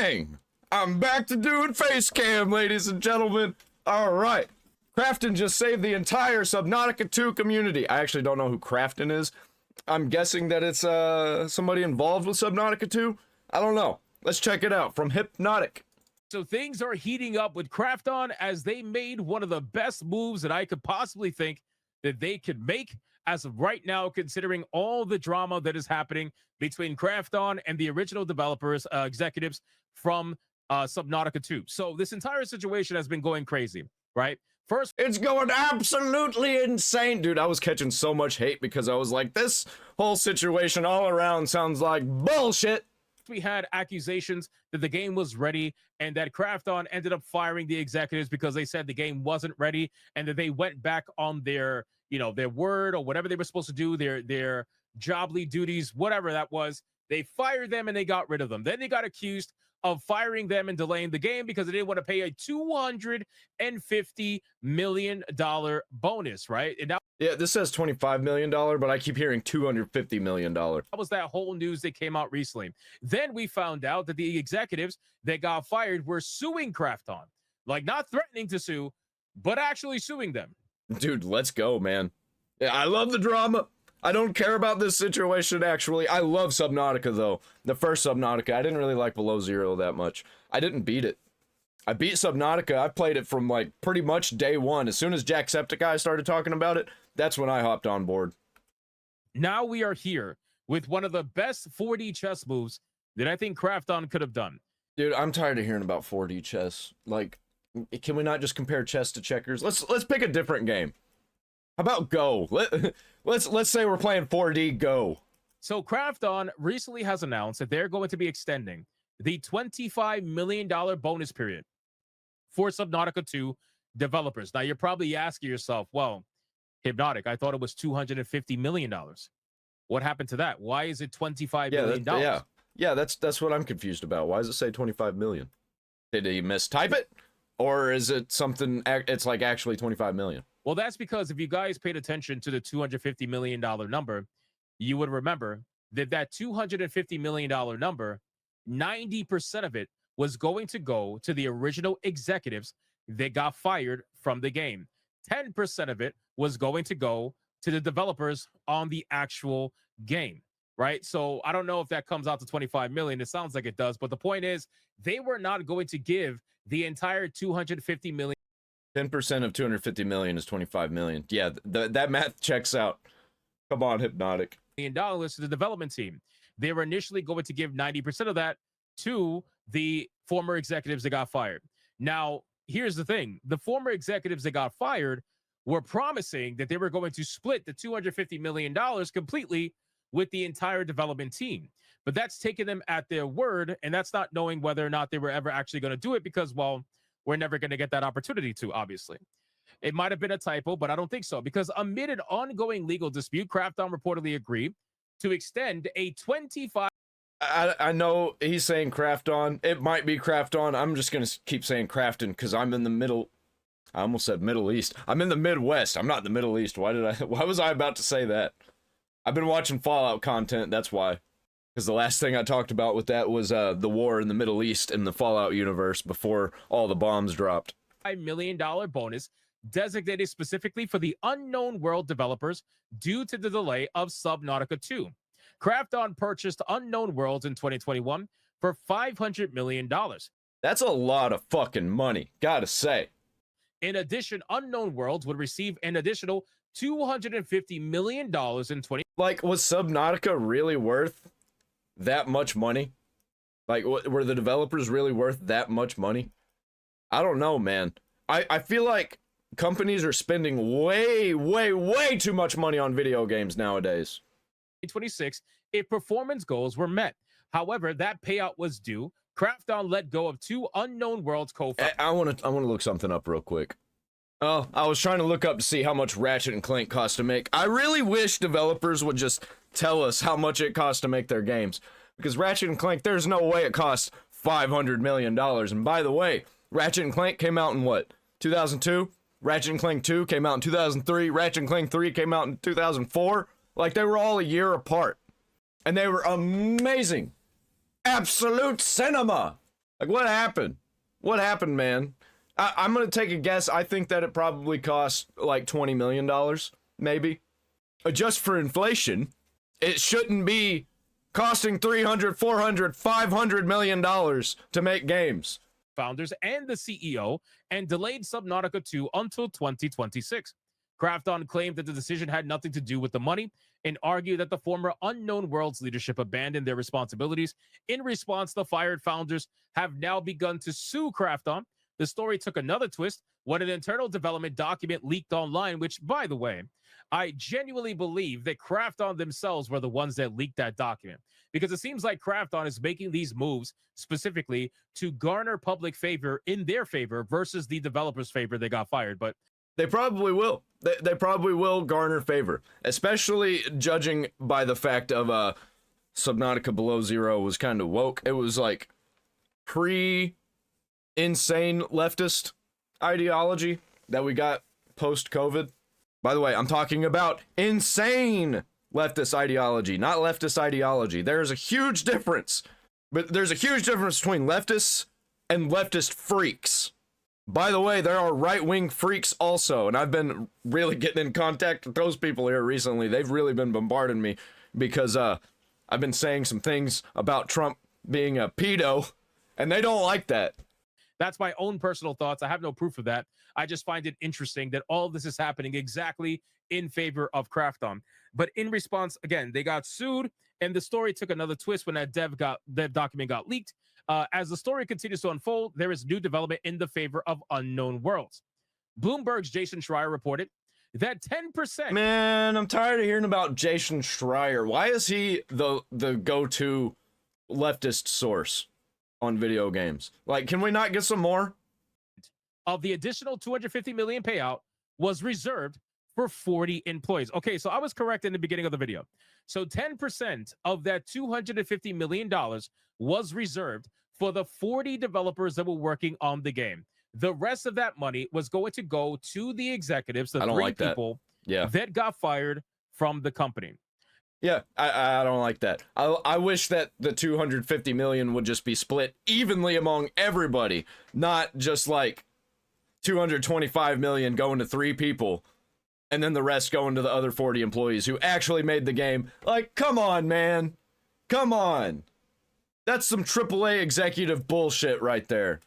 Bang! I'm back to doing face cam, ladies and gentlemen. All right. Krafton just saved the entire Subnautica 2 community. I actually don't know who Krafton is. I'm guessing that it's somebody involved with Subnautica 2. I don't know. Let's check it out from Hypnotic. So things are heating up with Krafton as they made one of the best moves that I could possibly think that they could make as of right now, considering all the drama that is happening between Krafton and the original developers, executives from Subnautica 2. So this entire situation has been going crazy, right? First, it's going absolutely insane. Dude, I was catching so much hate because I was like, this whole situation all around sounds like bullshit. We had accusations that the game was ready and that Krafton ended up firing the executives because they said the game wasn't ready and that they went back on their, their word or whatever they were supposed to do, their jobly duties, whatever that was. They fired them and they got rid of them. Then they got accused of firing them and delaying the game because they didn't want to pay a $250 million bonus, right? And now, yeah, this says $25 million, but I keep hearing $250 million. That was that whole news that came out recently. Then we found out that the executives that got fired were suing Krafton. Like, not threatening to sue, but actually suing them. Dude, let's go, man. Yeah, I love the drama. I don't care about this situation, actually. I love Subnautica, though. The first Subnautica. I didn't really like Below Zero that much. I didn't beat it. I beat Subnautica. I played it from, like, pretty much day one. As soon as Jacksepticeye started talking about it, that's when I hopped on board. Now we are here with one of the best 4D chess moves that I think Krafton could have done. Dude, I'm tired of hearing about 4D chess. Like, can we not just compare chess to checkers? Let's pick a different game. How about Go? Let's say we're playing 4D Go. So Krafton recently has announced that they're going to be extending the $25 million bonus period for Subnautica 2 developers. Now, you're probably asking yourself, well, Hypnotic, I thought it was $250 million. What happened to that? Why is it $25 million? Yeah, that's what I'm confused about. Why does it say 25 million? Did he mistype it? Or is it something, it's like actually 25 million? Well, that's because if you guys paid attention to the $250 million number, you would remember that that $250 million number, 90% of it was going to go to the original executives that got fired from the game. 10% of it was going to go to the developers on the actual game, right? So I don't know if that comes out to 25 million. It sounds like it does. But the point is, they were not going to give the entire 250 million. 10% of 250 million is 25 million. Yeah, that math checks out. Come on, Hypnotic. $1 to the development team. They were initially going to give 90% of that to the former executives that got fired. Now, here's the thing. The former executives that got fired were promising that they were going to split the $250 million completely with the entire development team. But that's taking them at their word, and that's not knowing whether or not they were ever actually going to do it because, well, we're never going to get that opportunity to, obviously. It might have been a typo, but I don't think so, because amid an ongoing legal dispute, Krafton reportedly agreed to extend a 25... I know he's saying Krafton. It might be Krafton. I'm just going to keep saying Krafton because I'm in the middle... I almost said Middle East. I'm in the Midwest. I'm not in the Middle East. Why was I about to say that? I've been watching Fallout content, that's why. Because the last thing I talked about with that was the war in the Middle East in the Fallout universe before all the bombs dropped. $5 million bonus designated specifically for the Unknown World developers due to the delay of Subnautica 2. Krafton purchased Unknown Worlds in 2021 for $500 million. That's a lot of fucking money, gotta say. In addition, Unknown Worlds would receive an additional $250 million in 20... Like, was Subnautica really worth that much money? Like, were the developers really worth that much money? I don't know, man. I feel like companies are spending way too much money on video games nowadays. 2026, if performance goals were met. However, that payout was due. Krafton let go of two Unknown Worlds co-founders. I want to look something up real quick. Oh, I was trying to look up to see how much Ratchet and Clank cost to make. I really wish developers would just tell us how much it costs to make their games. Because Ratchet and Clank, there's no way it costs $500 million. And by the way, Ratchet and Clank came out in what? 2002? Ratchet and Clank 2 came out in 2003. Ratchet and Clank 3 came out in 2004. Like, they were all a year apart. And they were amazing. Absolute cinema. Like, what happened? What happened, man? I'm gonna take a guess. I think that it probably cost like $20 million, maybe. Just for inflation, it shouldn't be costing 300, 400, 500 million dollars to make games. Founders and the CEO, and delayed Subnautica 2 until 2026. Krafton claimed that the decision had nothing to do with the money and argued that the former Unknown Worlds leadership abandoned their responsibilities. In response, the fired founders have now begun to sue Krafton. The story took another twist when an internal development document leaked online, which, by the way, I genuinely believe that Krafton themselves were the ones that leaked that document, because it seems like Krafton is making these moves specifically to garner public favor in their favor versus the developers' favor they got fired. But they probably will. They probably will garner favor, especially judging by the fact of Subnautica Below Zero was kind of woke. It was like pre-insane leftist ideology that we got post-COVID. By the way, I'm talking about insane leftist ideology, not leftist ideology. There's a huge difference. But there's a huge difference between leftists and leftist freaks. By the way, there are right-wing freaks also, and I've been really getting in contact with those people here recently. They've really been bombarding me because I've been saying some things about Trump being a pedo, and they don't like that. that's my own personal thoughts. I have no proof of that. I just find it interesting that all of this is happening exactly in favor of Krafton. But in response, again, they got sued, and the story took another twist when that dev document got leaked. As the story continues to unfold, there is new development in the favor of Unknown Worlds. Bloomberg's Jason Schreier reported that 10%. Man, I'm tired of hearing about Jason Schreier. Why is he the go-to leftist source on video games? Like, can we not get some more? Of the additional 250 million payout was reserved for 40 employees. Okay, so I was correct in the beginning of the video. So 10% of that $250 million was reserved for the 40 developers that were working on the game. The rest of that money was going to go to the executives, the three people that got fired from the company. Yeah, I don't like that. I wish that the 250 million would just be split evenly among everybody, not just like 225 million going to 3 people and then the rest going to the other 40 employees who actually made the game. Like, come on, man. Come on. That's some AAA executive bullshit right there.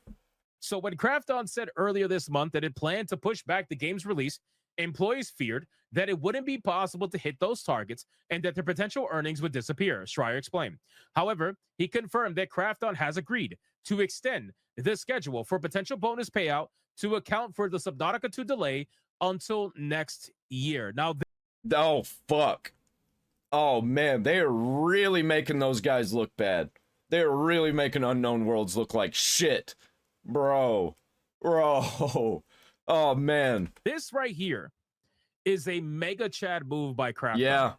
So when Krafton said earlier this month that it planned to push back the game's release, employees feared that it wouldn't be possible to hit those targets and that their potential earnings would disappear, Schreier explained. However, he confirmed that Krafton has agreed to extend the schedule for potential bonus payout to account for the Subnautica 2 delay until next year. Now, oh, fuck. Oh, man, they are really making those guys look bad. They're really making Unknown Worlds look like shit. Bro. Oh, man. This right here is a mega Chad move by Krafton. Yeah.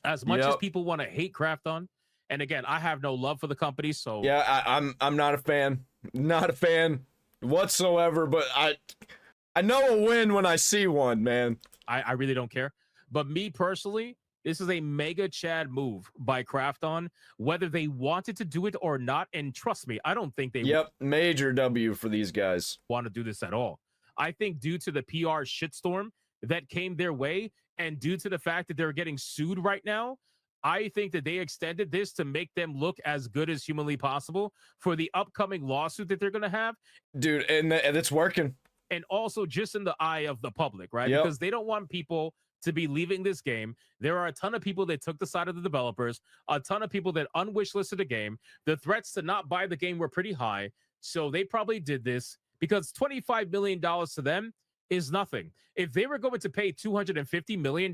As much as people want to hate Krafton, and again, I have no love for the company, so yeah, I'm not a fan. Not a fan whatsoever, but I know a win when I see one, man. I really don't care. But me personally, this is a mega Chad move by Krafton, whether they wanted to do it or not. And trust me, I don't think they major W for these guys. Want to do this at all. I think due to the PR shitstorm that came their way and due to the fact that they're getting sued right now, I think that they extended this to make them look as good as humanly possible for the upcoming lawsuit that they're going to have. Dude, and it's working. And also just in the eye of the public, right? Because they don't want people to be leaving this game. There are a ton of people that took the side of the developers, a ton of people that unwishlisted the game. The threats to not buy the game were pretty high. So they probably did this because $25 million to them is nothing. If they were going to pay $250 million,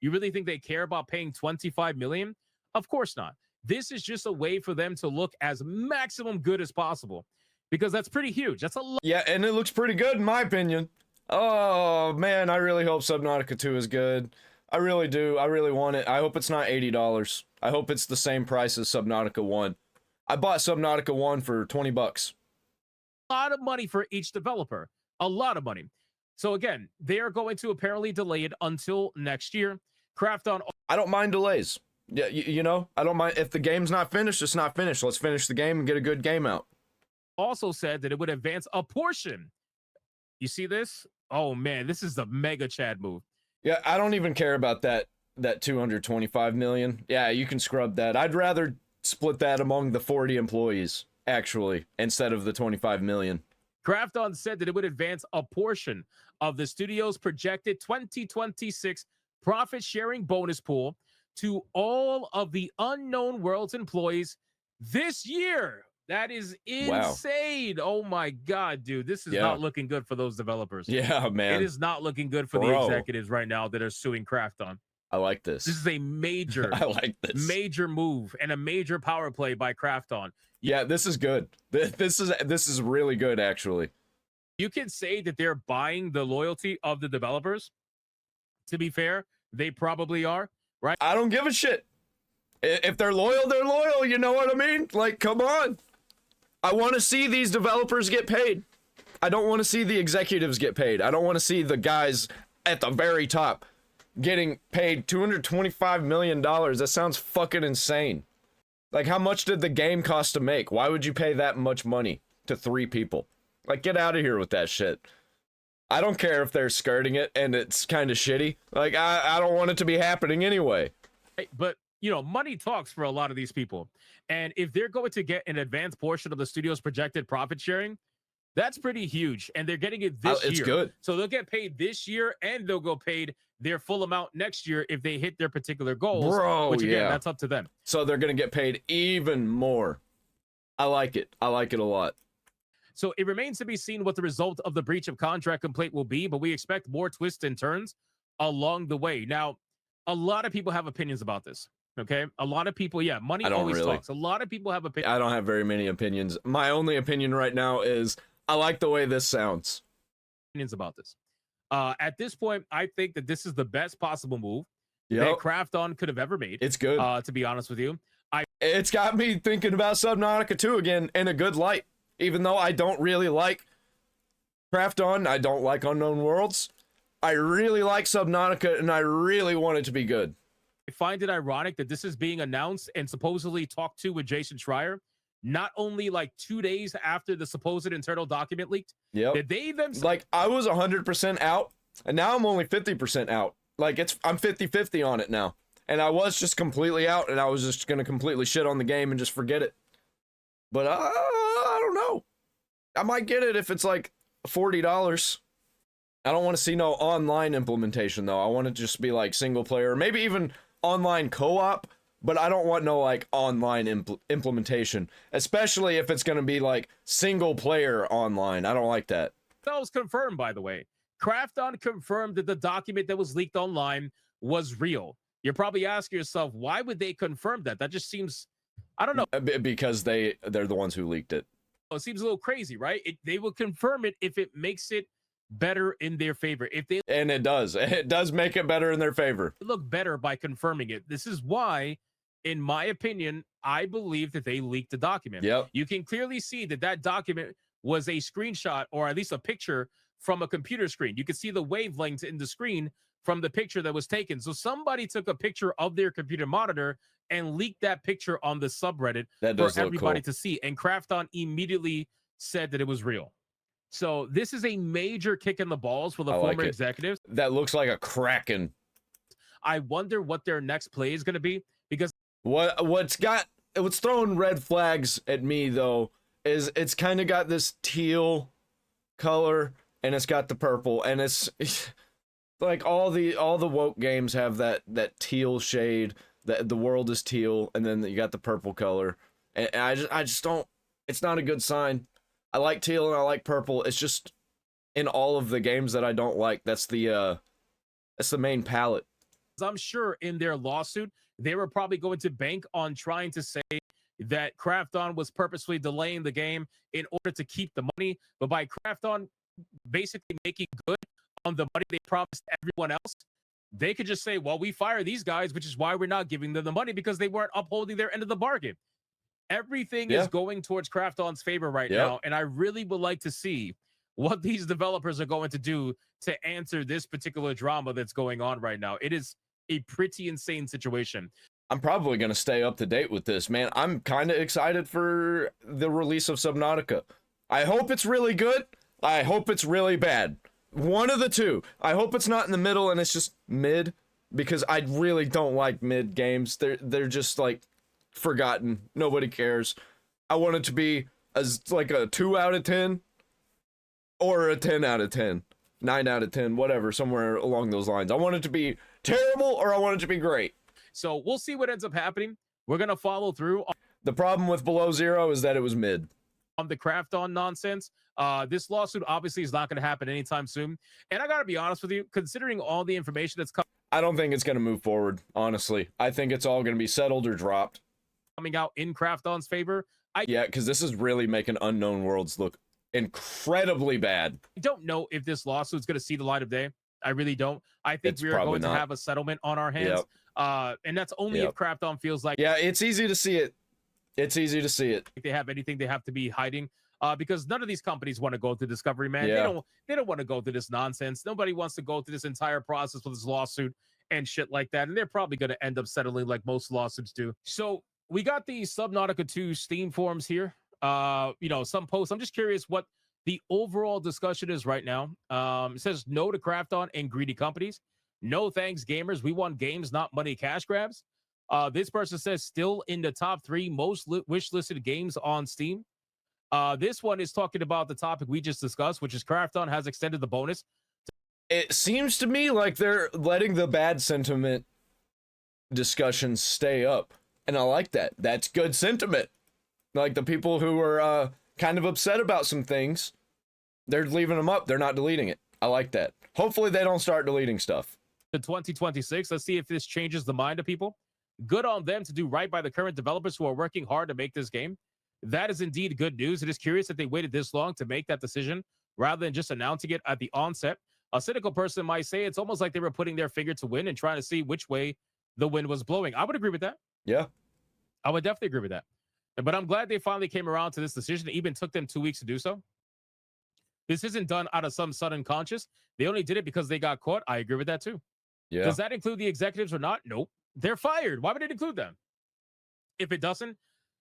you really think they care about paying $25 million? Of course not. This is just a way for them to look as maximum good as possible because that's pretty huge. That's a lot. Yeah, and it looks pretty good in my opinion. Oh, man, I really hope Subnautica 2 is good. I really do. I really want it. I hope it's not $80. I hope it's the same price as Subnautica 1. I bought Subnautica 1 for $20. A lot of money for each developer. A lot of money. So again, they are going to apparently delay it until next year. Krafton. I don't mind delays. Yeah, you know, I don't mind. If the game's not finished, it's not finished. Let's finish the game and get a good game out. also said that it would advance a portion. You see this? Oh man, this is the mega Chad move. Yeah, I don't even care about that 225 million. Yeah, you can scrub that. I'd rather split that among the 40 employees, actually, instead of the 25 million. Krafton said that it would advance a portion of the studio's projected 2026 profit sharing bonus pool to all of the Unknown Worlds employees this year. That is insane. Wow. Oh my God, dude. This is not looking good for those developers. Yeah, man. It is not looking good for the executives right now that are suing Krafton. I like this. This is a major, I like this. Major move and a major power play by Krafton. Yeah, this is good. This is really good, actually. You can say that they're buying the loyalty of the developers. To be fair, they probably are, right? I don't give a shit. If they're loyal, they're loyal. You know what I mean? Like, come on. I want to see these developers get paid. I don't want to see the executives get paid. I don't want to see the guys at the very top getting paid $225 million. That sounds fucking insane. Like, how much did the game cost to make? Why would you pay that much money to 3 people? Like, get out of here with that shit. I don't care if they're skirting it and it's kind of shitty. Like, I don't want it to be happening anyway. But, you know, money talks for a lot of these people. And if they're going to get an advanced portion of the studio's projected profit sharing, that's pretty huge. And they're getting it this year. It's good. So they'll get paid this year and they'll go paid their full amount next year if they hit their particular goals. Bro, which again, that's up to them. So they're going to get paid even more. I like it. I like it a lot. So it remains to be seen what the result of the breach of contract complaint will be, but we expect more twists and turns along the way. Now, a lot of people have opinions about this. Okay, a lot of people, money always talks. A lot of people have opinions. I don't have very many opinions. My only opinion right now is I like the way this sounds. Opinions about this. At this point, I think that this is the best possible move that Krafton could have ever made. It's good. To be honest with you, it's got me thinking about Subnautica 2 again in a good light. Even though I don't really like Krafton, I don't like Unknown Worlds. I really like Subnautica, and I really want it to be good. I find it ironic that this is being announced and supposedly talked to with Jason Schreier, not only like 2 days after the supposed internal document leaked. Yeah, they themselves, like, I was 100% out, and now I'm only 50% out. Like, I'm 50-50 on it now, and I was just completely out, and I was just gonna completely shit on the game and just forget it. But I don't know. I might get it if it's like $40. I don't want to see no online implementation though. I want it to just be like single player, maybe even online co-op, but I don't want no like online implementation, especially if it's going to be like single player online. I don't like that. That was confirmed, by the way. Krafton confirmed that the document that was leaked online was real. You're probably asking yourself, why would they confirm that? That just seems, I don't know. Because they're the ones who leaked it. It seems a little crazy, right? They will confirm it if it makes it better in their favor. And it does. It does make it better in their favor. Look better by confirming it. This is why, in my opinion, I believe that they leaked the document. Yep. You can clearly see that document was a screenshot or at least a picture from a computer screen. You can see the wavelengths in the screen from the picture that was taken. So somebody took a picture of their computer monitor and leaked that picture on the subreddit for everybody to see. And Krafton immediately said that it was real. So this is a major kick in the balls for the former executives. That looks like a kraken. I wonder what their next play is going to be, because what's throwing red flags at me though is it's kind of got this teal color and it's got the purple, and it's like all the woke games have that teal shade. The world is teal, and then you got the purple color, and I just don't. It's not a good sign. I like teal and I like purple. It's just in all of the games that I don't like. That's the main palette. I'm sure in their lawsuit they were probably going to bank on trying to say that Krafton was purposely delaying the game in order to keep the money, but by Krafton basically making good on the money they promised everyone else, they could just say, well, we fire these guys, which is why we're not giving them the money, because they weren't upholding their end of the bargain. Everything is going towards Krafton's favor right now, and I really would like to see what these developers are going to do to answer this particular drama that's going on right now. It is a pretty insane situation. I'm probably going to stay up to date with this, man. I'm kind of excited for the release of Subnautica. I hope it's really good. I hope it's really bad. One of the two. I hope it's not in the middle and it's just mid, because I really don't like mid games. They're just like forgotten. Nobody cares. I want it to be as like a 2 out of 10 or a 10 out of 10, 9 out of 10, whatever, somewhere along those lines. I want it to be terrible or I want it to be great. So we'll see what ends up happening. We're going to follow through. The problem with Below Zero is that it was mid. On the Krafton nonsense. This lawsuit obviously is not going to happen anytime soon. And I got to be honest with you, considering all the information that's I don't think it's going to move forward, honestly. I think it's all going to be settled or dropped. Coming out in Krafton's favor. Yeah, because this is really making Unknown Worlds look incredibly bad. I don't know if this lawsuit is going to see the light of day. I really don't. I think we are going to have a settlement on our hands. Yep. And that's only if Krafton feels like... Yeah, it's easy to see it. It's easy to see it. If they have anything they have to be hiding, because none of these companies want to go through discovery, man. They don't want to go through this nonsense. Nobody wants to go through this entire process with this lawsuit and shit like that. And they're probably going to end up settling like most lawsuits do. So we got the Subnautica 2 Steam forums here. Some posts. I'm just curious what the overall discussion is right now. It says no to Krafton and greedy companies. No thanks, gamers. We want games, not money cash grabs. This person says still in the top 3 most wish-listed games on Steam. This one is talking about the topic we just discussed, which is Krafton has extended the bonus. It seems to me like they're letting the bad sentiment discussions stay up. And I like that. That's good sentiment. Like the people who are kind of upset about some things, they're leaving them up. They're not deleting it. I like that. Hopefully they don't start deleting stuff. To 2026, let's see if this changes the mind of people. Good on them to do right by the current developers who are working hard to make this game. That is indeed good news. It is curious that they waited this long to make that decision rather than just announcing it at the onset. A cynical person might say it's almost like they were putting their finger to win and trying to see which way the wind was blowing. I would agree with that. Yeah. I would definitely agree with that. But I'm glad they finally came around to this decision. It even took them 2 weeks to do so. This isn't done out of some sudden conscious. They only did it because they got caught. I agree with that too. Yeah. Does that include the executives or not? Nope. They're fired. Why would it include them? If it doesn't,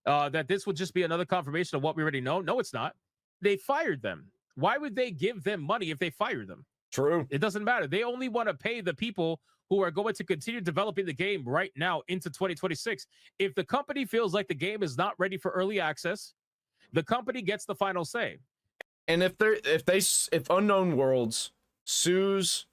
that this would just be another confirmation of what we already know. No, it's not. They fired them. Why would they give them money if they fired them? True. It doesn't matter. They only want to pay the people who are going to continue developing the game right now into 2026. If the company feels like the game is not ready for early access, the company gets the final say. And if Unknown Worlds sues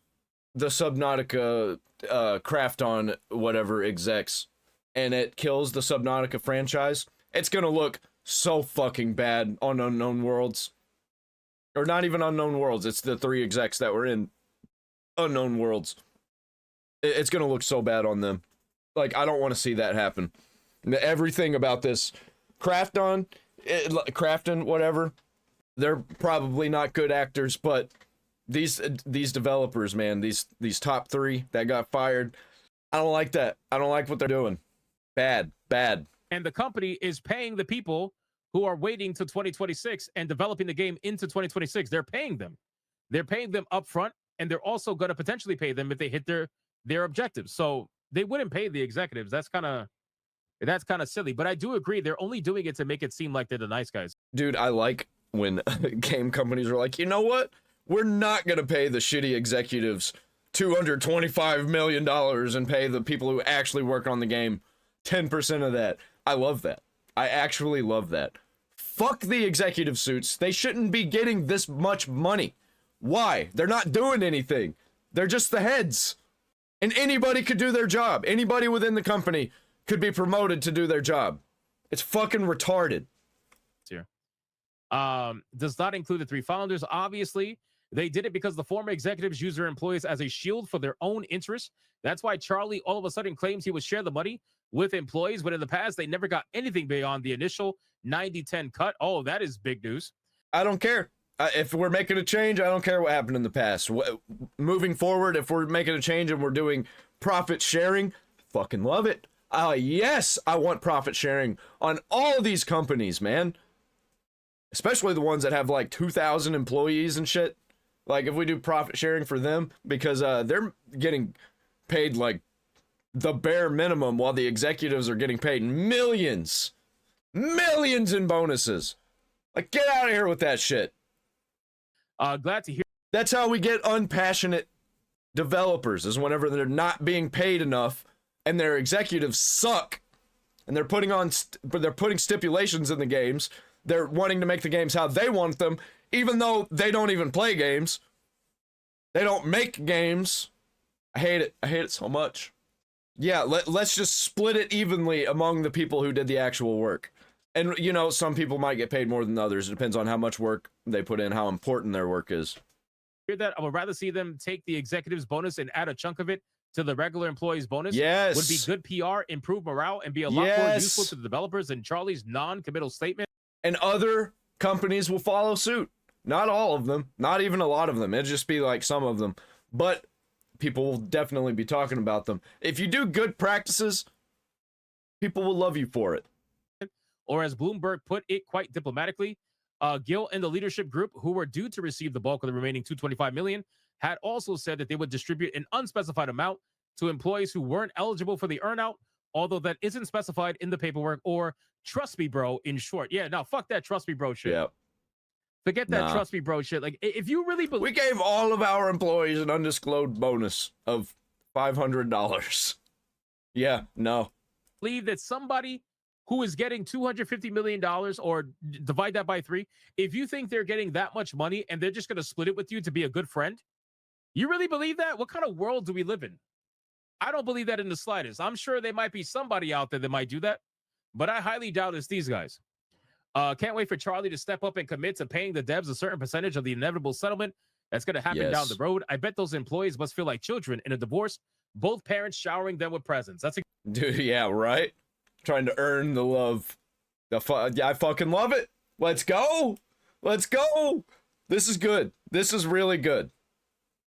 the Subnautica Krafton whatever execs and it kills the Subnautica franchise, it's gonna look so fucking bad on Unknown Worlds. Or not even Unknown Worlds, it's the 3 execs that were in Unknown Worlds. It's gonna look so bad on them. Like, I don't want to see that happen. Everything about this Krafton, whatever, they're probably not good actors, but these developers, man, these top 3 that got fired, I don't like that. I don't like what they're doing. Bad. And the company is paying the people who are waiting to 2026 and developing the game into 2026. They're paying them. They're paying them up front, and they're also going to potentially pay them if they hit their objectives. So they wouldn't pay the executives. That's kind of silly. But I do agree they're only doing it to make it seem like they're the nice guys. Dude, I like when game companies are like, you know what? We're not going to pay the shitty executives $225 million and pay the people who actually work on the game 10% of that. I love that. I actually love that. Fuck the executive suits. They shouldn't be getting this much money. Why? They're not doing anything. They're just the heads. And anybody could do their job. Anybody within the company could be promoted to do their job. It's fucking retarded. Here. Does not include the 3 founders. Obviously, they did it because the former executives use their employees as a shield for their own interests. That's why Charlie all of a sudden claims he would share the money with employees, but in the past, they never got anything beyond the initial 90-10 cut. Oh, that is big news. I don't care. If we're making a change, I don't care what happened in the past. Moving forward, if we're making a change and we're doing profit sharing, fucking love it. Yes, I want profit sharing on all these companies, man. Especially the ones that have like 2,000 employees and shit. Like if we do profit sharing for them, because they're getting paid like the bare minimum while the executives are getting paid millions in bonuses. Like, get out of here with that shit. Glad to hear. That's how we get unpassionate developers, is whenever they're not being paid enough and their executives suck and they're putting stipulations in the games. They're wanting to make the games how they want them, even though they don't even play games. They don't make games. I hate it. I hate it so much. Yeah, let's just split it evenly among the people who did the actual work. And, you know, some people might get paid more than others. It depends on how much work they put in, how important their work is. Hear that? I would rather see them take the executives bonus and add a chunk of it to the regular employees bonus. Yes. Would be good PR, improve morale, and be a lot more useful to the developers than Charlie's non-committal statement. And other companies will follow suit. Not all of them, not even a lot of them. It'll just be like some of them. But people will definitely be talking about them. If you do good practices, people will love you for it. Or as Bloomberg put it quite diplomatically, Gil and the leadership group, who were due to receive the bulk of the remaining $225 million, had also said that they would distribute an unspecified amount to employees who weren't eligible for the earnout, although that isn't specified in the paperwork, or trust me, bro, in short. Yeah, no, fuck that trust me, bro shit. Yeah. Forget that trust me, bro shit. Like, if you really believe... We gave all of our employees an undisclosed bonus of $500. Yeah, no. Believe that somebody who is getting $250 million, or divide that by 3, if you think they're getting that much money and they're just going to split it with you to be a good friend, you really believe that? What kind of world do we live in? I don't believe that in the slightest. I'm sure there might be somebody out there that might do that, but I highly doubt it's these guys. Can't wait for Charlie to step up and commit to paying the devs a certain percentage of the inevitable settlement that's going to happen down the road. I bet those employees must feel like children in a divorce, both parents showering them with presents. That's dude, yeah, right? Trying to earn the love. I fucking love it. Let's go. Let's go. This is good. This is really good.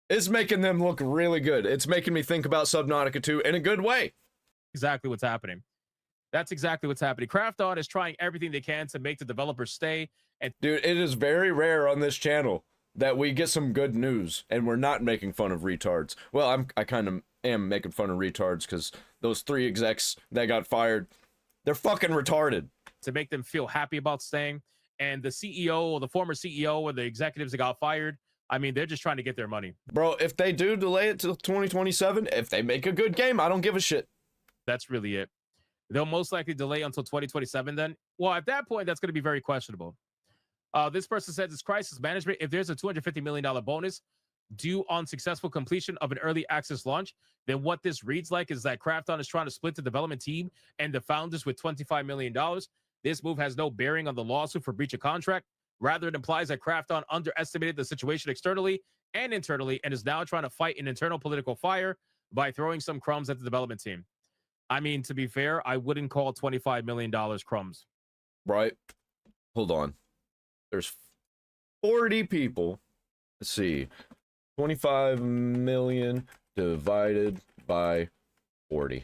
It's making them look really good. It's making me think about Subnautica 2 in a good way. Exactly what's happening. That's exactly what's happening. Krafton is trying everything they can to make the developers stay. And dude, it is very rare on this channel that we get some good news and we're not making fun of retards. Well, I kind of am making fun of retards because those 3 execs that got fired, they're fucking retarded. To make them feel happy about staying. And the CEO or the former CEO or the executives that got fired, I mean, they're just trying to get their money. Bro, if they do delay it till 2027, if they make a good game, I don't give a shit. That's really it. They'll most likely delay until 2027 then. Well, at that point, that's going to be very questionable. This person says it's crisis management. If there's a $250 million bonus due on successful completion of an early access launch, then what this reads like is that Krafton is trying to split the development team and the founders with $25 million. This move has no bearing on the lawsuit for breach of contract. Rather, it implies that Krafton underestimated the situation externally and internally and is now trying to fight an internal political fire by throwing some crumbs at the development team. I mean, to be fair, I wouldn't call $25 million crumbs. Right. Hold on. There's 40 people. Let's see. 25 million divided by 40.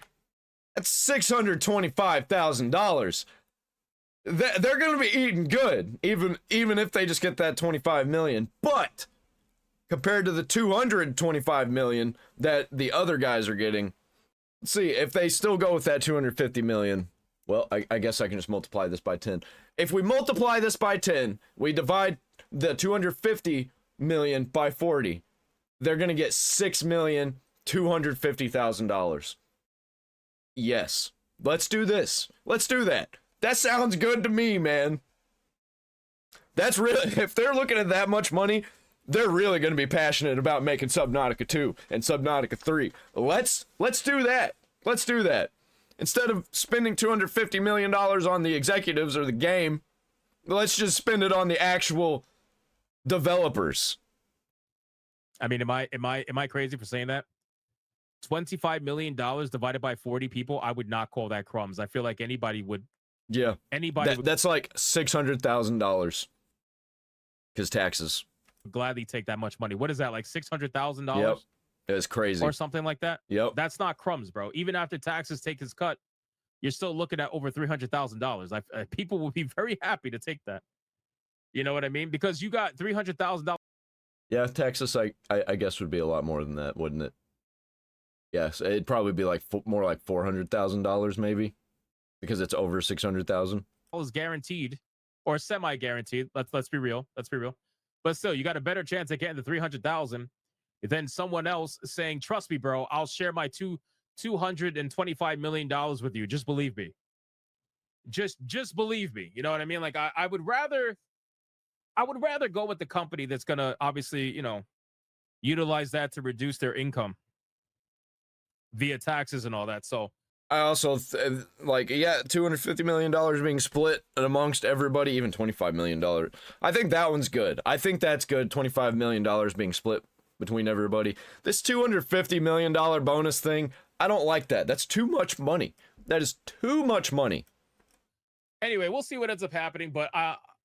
That's $625,000. They're going to be eating good, even if they just get that 25 million. But compared to the 225 million that the other guys are getting, let's see, if they still go with that 250 million, well, I guess I can just multiply this by 10. If we multiply this by 10, we divide the 250 million by 40, they're going to get $6,250,000. Yes. Let's do this. Let's do that. That sounds good to me, man. That's really, if they're looking at that much money, they're really going to be passionate about making Subnautica 2 and Subnautica 3. Let's do that. Let's do that. Instead of spending $250 million on the executives or the game, let's just spend it on the actual developers. I mean, am I crazy for saying that? $25 million divided by 40 people, I would not call that crumbs. I feel like anybody would. Yeah. Anybody would that's like $600,000 because taxes. Gladly take that much money. What is that, like $600,000? Yep. It's crazy. Or something like that? Yep. That's not crumbs, bro. Even after taxes take his cut, you're still looking at over $300,000. People will be very happy to take that. You know what I mean? Because you got $300,000. Yeah, Texas, I guess would be a lot more than that, wouldn't it? Yes, it'd probably be like more like $400,000 maybe, because it's over 600,000. Is guaranteed or semi-guaranteed. Let's be real. Let's be real. But still, you got a better chance at getting the 300,000 than someone else saying, "Trust me, bro, I'll share my $225 million with you. Just believe me. Just believe me." You know what I mean? Like I would rather go with the company that's gonna obviously, utilize that to reduce their income via taxes and all that. So I also $250 million being split amongst everybody, even $25 million. I think that one's good. I think that's good. $25 million being split between everybody. This $250 million bonus thing, I don't like that. That's too much money. That is too much money. Anyway, we'll see what ends up happening, but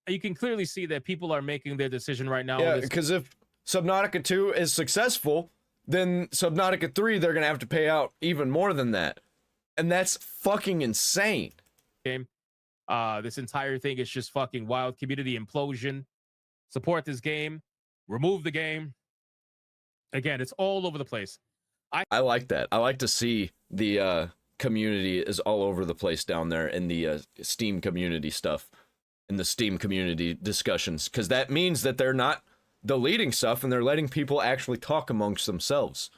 you can clearly see that people are making their decision right now. Yeah, because if Subnautica 2 is successful, then Subnautica 3, they're going to have to pay out even more than that. And that's fucking insane. Game. This entire thing is just fucking wild. Community implosion. Support this game. Remove the game. Again, it's all over the place. I like that. I like to see the community is all over the place down there in the Steam community stuff, in the Steam community discussions, because that means that they're not deleting stuff and they're letting people actually talk amongst themselves.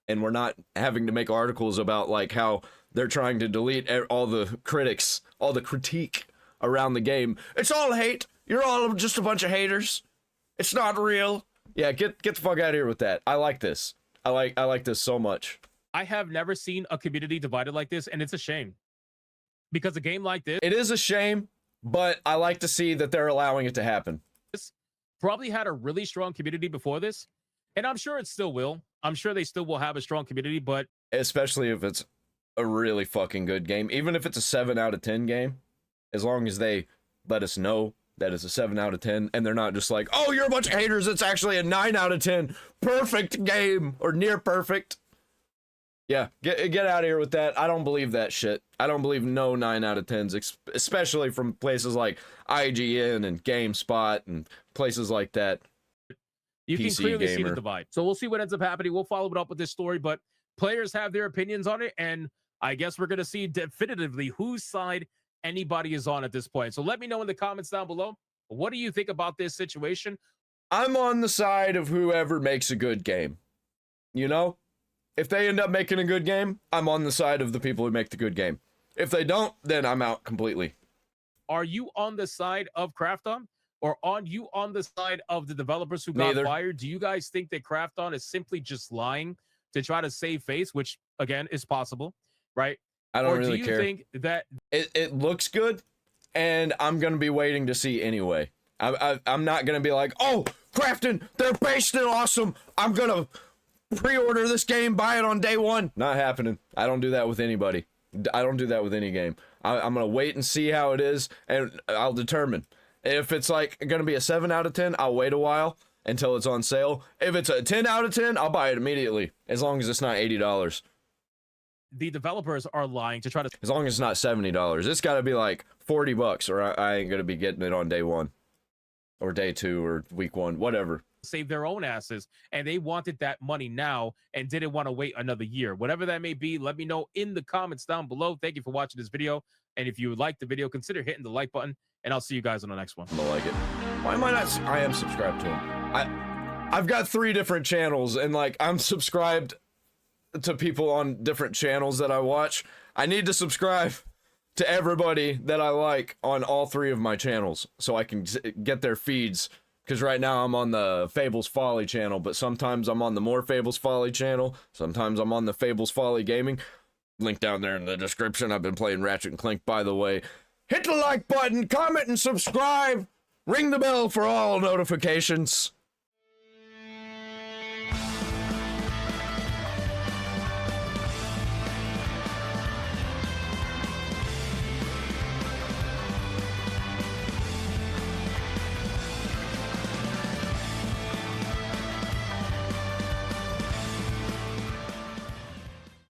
And we're not having to make articles about like how they're trying to delete all the critics, all the critique around the game. It's all hate. You're all just a bunch of haters. It's not real. Yeah, get the fuck out of here with that. I like this. I like this so much. I have never seen a community divided like this, and it's a shame. Because a game like this... It is a shame, but I like to see that they're allowing it to happen. This probably had a really strong community before this, and I'm sure it still will. I'm sure they still will have a strong community, but... Especially if it's a really fucking good game. Even if it's a 7 out of 10 game, as long as they let us know that it's a 7 out of 10, and they're not just like, oh, you're a bunch of haters, it's actually a 9 out of 10. Perfect game, or near perfect. Yeah, get out of here with that. I don't believe that shit. I don't believe no 9 out of 10s, especially from places like IGN and GameSpot and places like that. You can clearly see the divide. So we'll see what ends up happening. We'll follow it up with this story, but players have their opinions on it, and I guess we're going to see definitively whose side anybody is on at this point. So let me know in the comments down below. What do you think about this situation? I'm on the side of whoever makes a good game. You know? If they end up making a good game, I'm on the side of the people who make the good game. If they don't, then I'm out completely. Are you on the side of Krafton, or on the side of the developers who got fired? Do you guys think that Krafton is simply just lying to try to save face, which again is possible, right? I don't really care. Or do you think that it looks good, and I'm gonna be waiting to see anyway. I'm not gonna be like, oh, Krafton, they're based in awesome. I'm gonna pre-order this game, buy it on day one. Not happening. I don't do that with anybody. I don't do that with any game. I'm gonna wait and see how it is, and I'll determine. If it's like gonna be a 7 out of 10, I'll wait a while until it's on sale. If it's a 10 out of 10, I'll buy it immediately, as long as it's not $80. The developers are lying to try to... As long as it's not $70. It's gotta be like $40, or I ain't gonna be getting it on day one. Or day 2, or week 1, whatever. Save their own asses, and they wanted that money now and didn't want to wait another year. Whatever that may be, let me know in the comments down below. Thank you for watching this video, and if you like the video, consider hitting the like button, and I'll see you guys on the next one. I'm gonna like it. Why am I not? I am subscribed to him. I've got 3 different channels, and like I'm subscribed to people on different channels that I watch. I need to subscribe to everybody that I like on all 3 of my channels so I can get their feeds. Because right now I'm on the Fables Folly channel, but sometimes I'm on the More Fables Folly channel. Sometimes I'm on the Fables Folly Gaming. Link down there in the description. I've been playing Ratchet & Clank, by the way. Hit the like button, comment and subscribe. Ring the bell for all notifications.